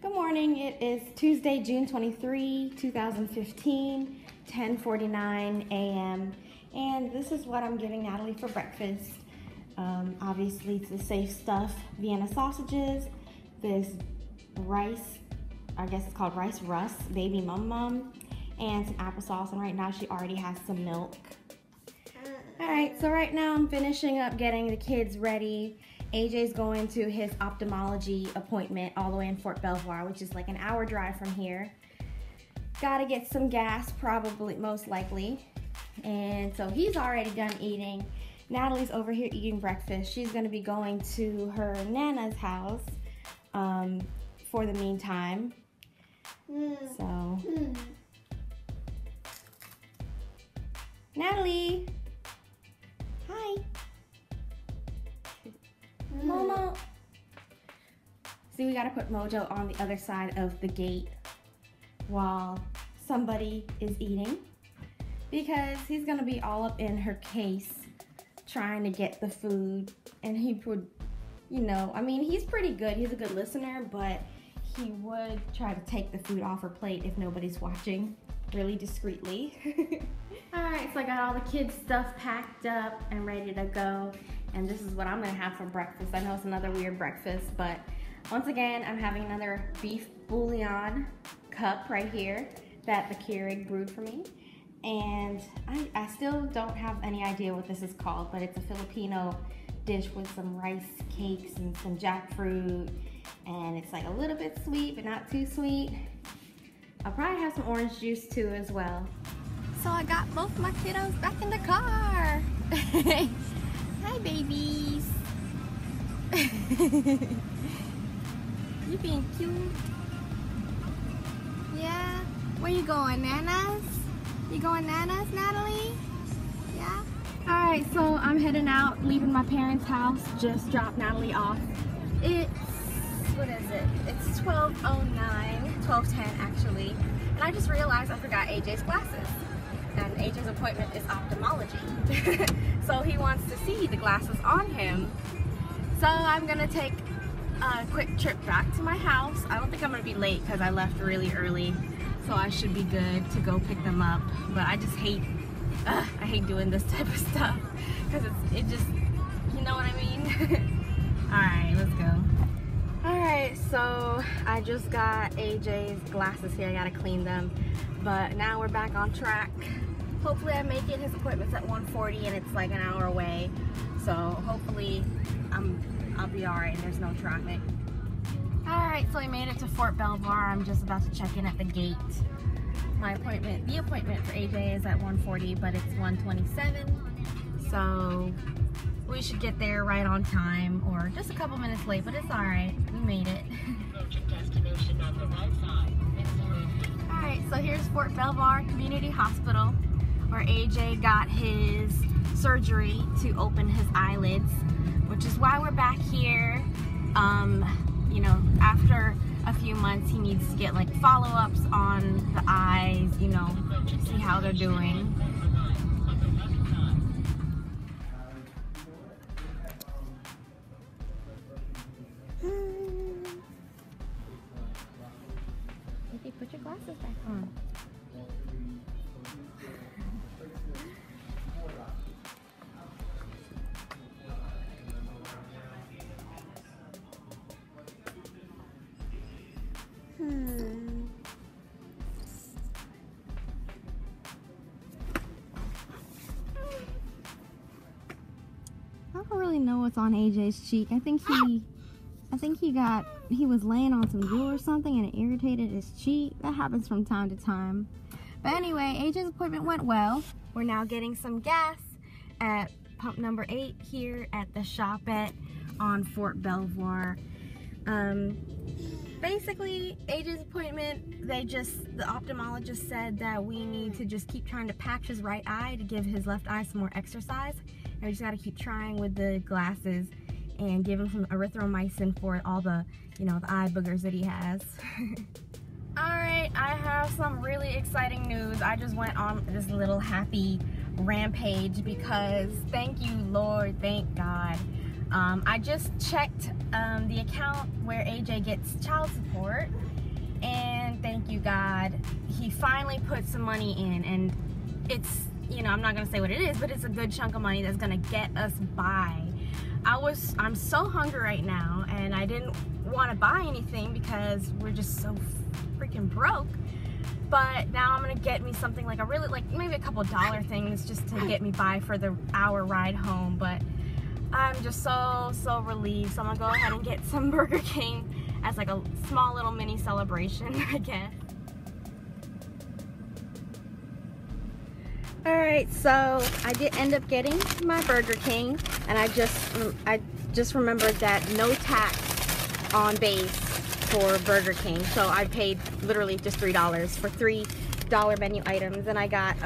Good morning. It is Tuesday, June 23, 2015, 10:49 a.m. And this is what I'm giving Natalie for breakfast. Obviously, it's the safe stuff. Vienna sausages, this rice, I guess it's called rice rust, baby mum, and some applesauce. And right now she already has some milk. All right, so right now I'm finishing up getting the kids ready. AJ's going to his ophthalmology appointment all the way in Fort Belvoir, which is like an hour drive from here. Gotta get some gas, probably, most likely. And so he's already done eating. Natalie's over here eating breakfast. She's gonna be going to her Nana's house for the meantime. So, Natalie, hi. Mama. See, we gotta put Mojo on the other side of the gate while somebody is eating, because he's gonna be all up in her case trying to get the food. And he would, you know, I mean, he's pretty good. He's a good listener, but he would try to take the food off her plate if nobody's watching, really discreetly. All right, so I got all the kids' stuff packed up and ready to go. And this is what I'm gonna have for breakfast. I know it's another weird breakfast, but once again, I'm having another beef bouillon cup right here that the Keurig brewed for me. And I still don't have any idea what this is called, but it's a Filipino dish with some rice cakes and some jackfruit. And it's like a little bit sweet, but not too sweet. I'll probably have some orange juice too as well. So I got both my kiddos back in the car. Hi, babies. You being cute? Yeah? Where you going, Nana's? You going Nana's, Natalie? Yeah? Alright, so I'm heading out, leaving my parents' house. Just dropped Natalie off. It's, what is it? It's 12:09, 12:10 actually. And I just realized I forgot AJ's glasses. And AJ's appointment is ophthalmology. So he wants to see the glasses on him. So I'm gonna take a quick trip back to my house. I don't think I'm gonna be late because I left really early. So I should be good to go pick them up. But I just hate, I hate doing this type of stuff. Because it just, you know what I mean? Alright, let's go. Alright, so I just got AJ's glasses here. I gotta clean them. But now we're back on track. Hopefully I make it. His appointment's at 1:40 and it's like an hour away. So hopefully I'll be alright and there's no traffic. Alright, so I made it to Fort Belvoir. I'm just about to check in at the gate. The appointment for AJ is at 1:40, but it's 1:27. So we should get there right on time, or just a couple minutes late, but it's alright. We made it. Destination on the right side. Alright, so here's Fort Belvoir Community Hospital, where AJ got his surgery to open his eyelids, which is why we're back here. You know, after a few months, he needs to get like follow-ups on the eyes, you know, see how they're doing. Put your glasses back on. I don't really know what's on AJ's cheek. I think he was laying on some glue or something and it irritated his cheek. That happens from time to time. But anyway, AJ's appointment went well. We're now getting some gas at pump number 8 here at the shop on Fort Belvoir. Basically, AJ's appointment, the ophthalmologist said that we need to just keep trying to patch his right eye to give his left eye some more exercise. And we just gotta keep trying with the glasses and give him some erythromycin for all the, you know, the eye boogers that he has. Alright, I have some really exciting news. I just went on this little happy rampage because, thank you Lord, thank God, I just checked the account where AJ gets child support, and thank you God, he finally put some money in, and it's, you know, I'm not gonna say what it is, but it's a good chunk of money that's gonna get us by. I'm so hungry right now, and I didn't want to buy anything because we're just so freaking broke. But now I'm gonna get me something like maybe a couple dollar things just to get me by for the hour ride home. But I'm just so relieved. So I'm gonna go ahead and get some Burger King as like a small little mini celebration, I guess. Alright, so I did end up getting my Burger King, and I just remembered that no tax on base for Burger King. So I paid literally just $3 for $3 menu items, and I got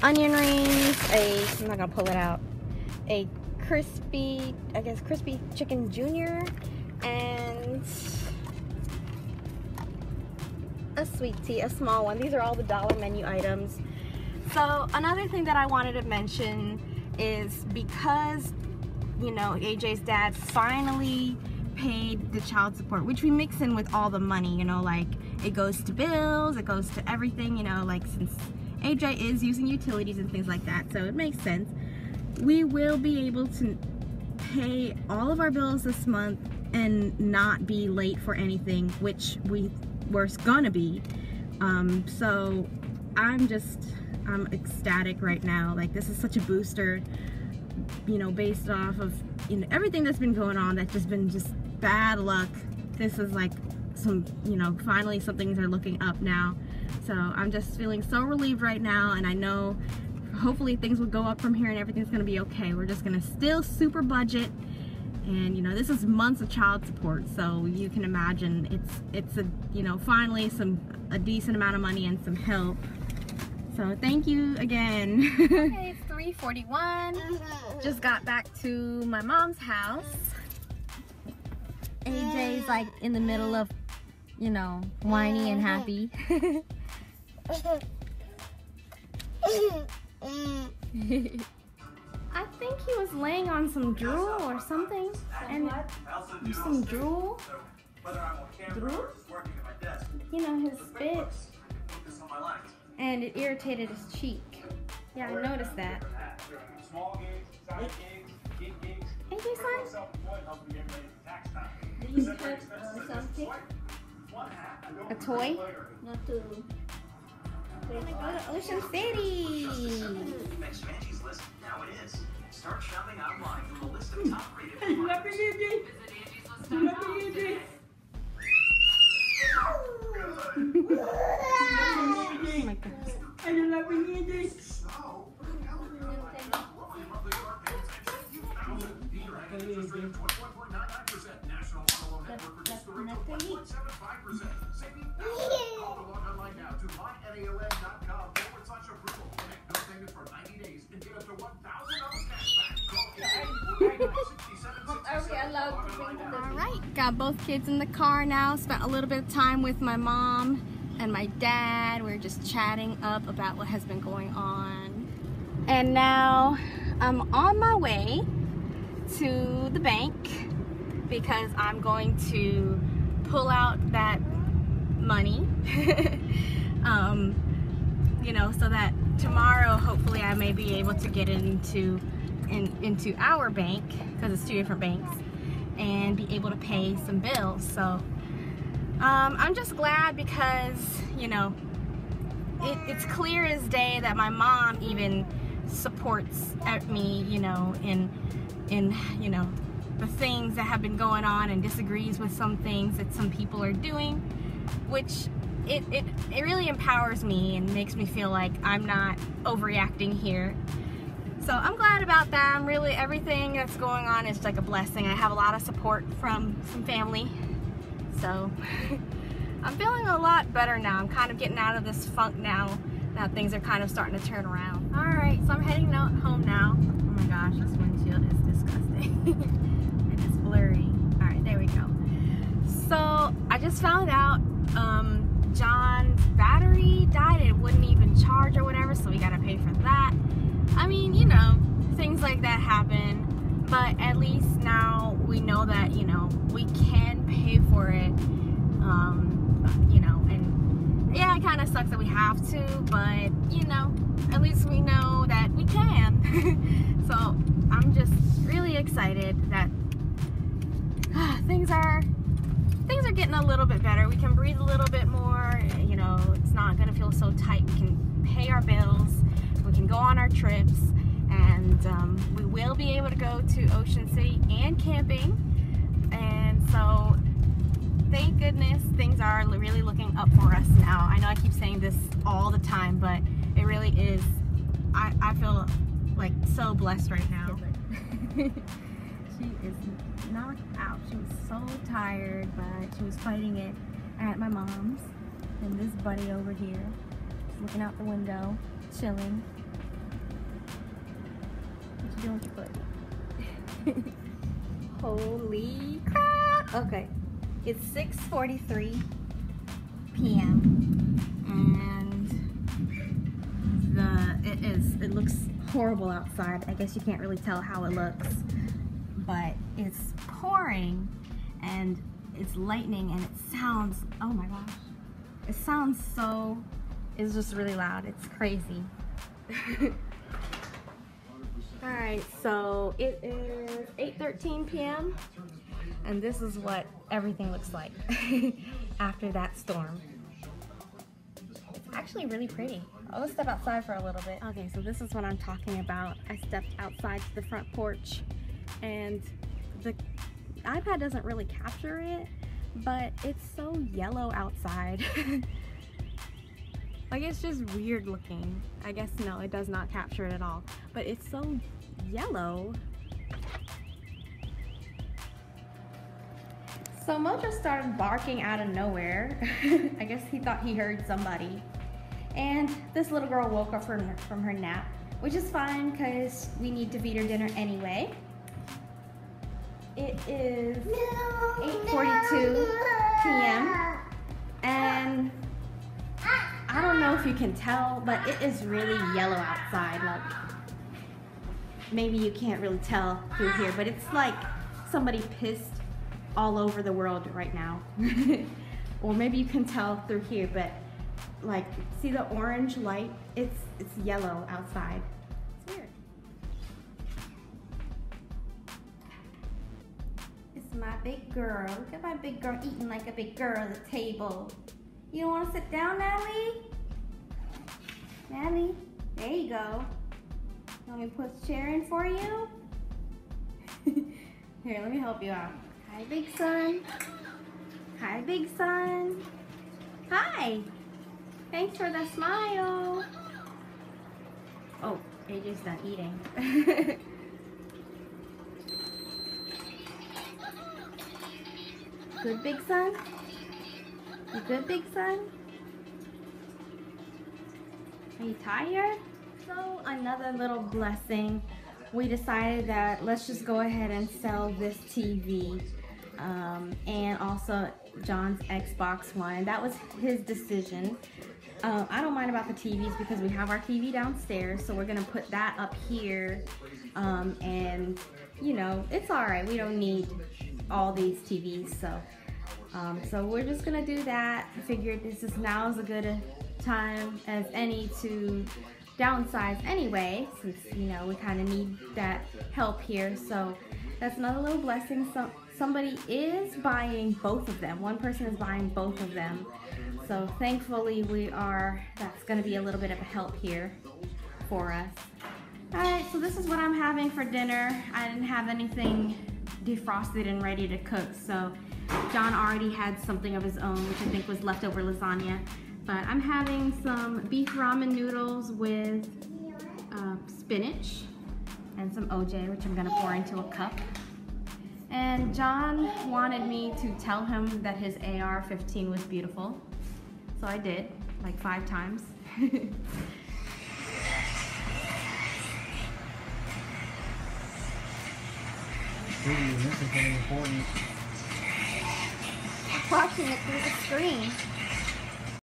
onion rings, I'm not gonna pull it out, a crispy chicken junior, and a sweet tea, a small one. These are all the dollar menu items. So another thing that I wanted to mention is, because, you know, AJ's dad finally paid the child support, which we mix in with all the money, you know, like it goes to bills, it goes to everything, you know, like since AJ is using utilities and things like that, so it makes sense. We will be able to pay all of our bills this month and not be late for anything, which we were gonna be. So I'm ecstatic right now. Like, this is such a booster, you know, based off of, you know, everything that's been going on that's just been just bad luck. This is like some, you know, finally some things are looking up now. So I'm just feeling so relieved right now, and I know hopefully things will go up from here and everything's gonna be okay. We're just gonna still super budget, and you know, this is months of child support, so you can imagine it's a, you know, finally a decent amount of money and some help. So thank you again. Okay, it's 3:41. Just got back to my mom's house. AJ's like in the middle of, you know, whiny and happy. I think he was laying on some drool or something. And some drool. Drool? You know, his spit. And it irritated his cheek. Yeah, I noticed that. AJ, son? Did you get something? A toy? Not to. We're gonna go to Ocean City. Start shopping online from a list of top rated. Oh my goodness. I don't love you. Alright, got both kids in the car now. Spent a little bit of time with my mom and my dad. We're just chatting up about what has been going on. And now I'm on my way to the bank because I'm going to pull out that money. You know, so that tomorrow hopefully I may be able to get into our bank, because it's two different banks, and be able to pay some bills. So I'm just glad because, you know, it's clear as day that my mom even supports me, you know, in you know, the things that have been going on, and disagrees with some things that some people are doing, which it really empowers me and makes me feel like I'm not overreacting here. So I'm glad about that. I'm really, everything that's going on is like a blessing. I have a lot of support from some family. So I'm feeling a lot better now. I'm kind of getting out of this funk now. Now things are kind of starting to turn around. Alright, so I'm heading home now. Oh my gosh, this windshield is disgusting. And it's blurry. Alright, there we go. So I just found out John's battery died. It wouldn't even charge or whatever, so we gotta pay for that. I mean, you know, things like that happen. but at least now we know that, you know, we can pay for it, you know, and yeah, it kind of sucks that we have to, but, you know, at least we know that we can. So I'm just really excited that things are getting a little bit better. We can breathe a little bit more, you know, it's not gonna feel so tight. We can pay our bills, we can go on our trips, and we will be able to go to Ocean City and camping. And so thank goodness things are really looking up for us now. I know I keep saying this all the time, but it really is. I feel like so blessed right now. She is knocked out. She was so tired, but she was fighting it at my mom's. And this buddy over here is looking out the window, chilling. What you doing with your foot? Holy crap! Okay, it's 6:43 p.m. and it looks horrible outside. I guess you can't really tell how it looks, but it's pouring and it's lightning and it sounds, oh my gosh, it sounds so, it's just really loud. It's crazy. Alright, so it is 8:13 p.m. and this is what everything looks like after that storm. It's actually really pretty. I'll step outside for a little bit. Okay, so this is what I'm talking about. I stepped outside to the front porch and the iPad doesn't really capture it, but it's so yellow outside. Like, it's just weird looking. I guess no, it does not capture it at all, but it's so yellow. So Mojo started barking out of nowhere. I guess he thought he heard somebody. And this little girl woke up from her nap, which is fine because we need to feed her dinner anyway. It is 8:42 p.m. and I don't know if you can tell, but it is really yellow outside. Like, maybe you can't really tell through here, but it's like somebody pissed all over the world right now. Or maybe you can tell through here, but like, see the orange light? It's yellow outside. It's weird. It's my big girl. Look at my big girl eating like a big girl at the table. You don't want to sit down, Natalie? Natalie, there you go. You want me to put the chair in for you? Here, let me help you out. Hi, big son. Hi, big son. Hi. Thanks for the smile. Oh, AJ's done eating. Good, big son? You good, big son? Are you tired? So, another little blessing. We decided that let's just go ahead and sell this TV. And also John's Xbox One. That was his decision. I don't mind about the TVs because we have our TV downstairs, so we're gonna put that up here. And you know, it's alright, we don't need all these TVs, so we're just gonna do that. I figured this is now as a good time as any to downsize anyway, since you know we kind of need that help here. So that's another little blessing. Somebody is buying both of them. One person is buying both of them. So thankfully that's gonna be a little bit of a help here for us. All right, so this is what I'm having for dinner. I didn't have anything defrosted and ready to cook, so John already had something of his own, which I think was leftover lasagna. But I'm having some beef ramen noodles with spinach and some OJ, which I'm gonna pour into a cup. And John wanted me to tell him that his AR-15 was beautiful. So I did, like 5 times. This is getting important. Watching it through the screen.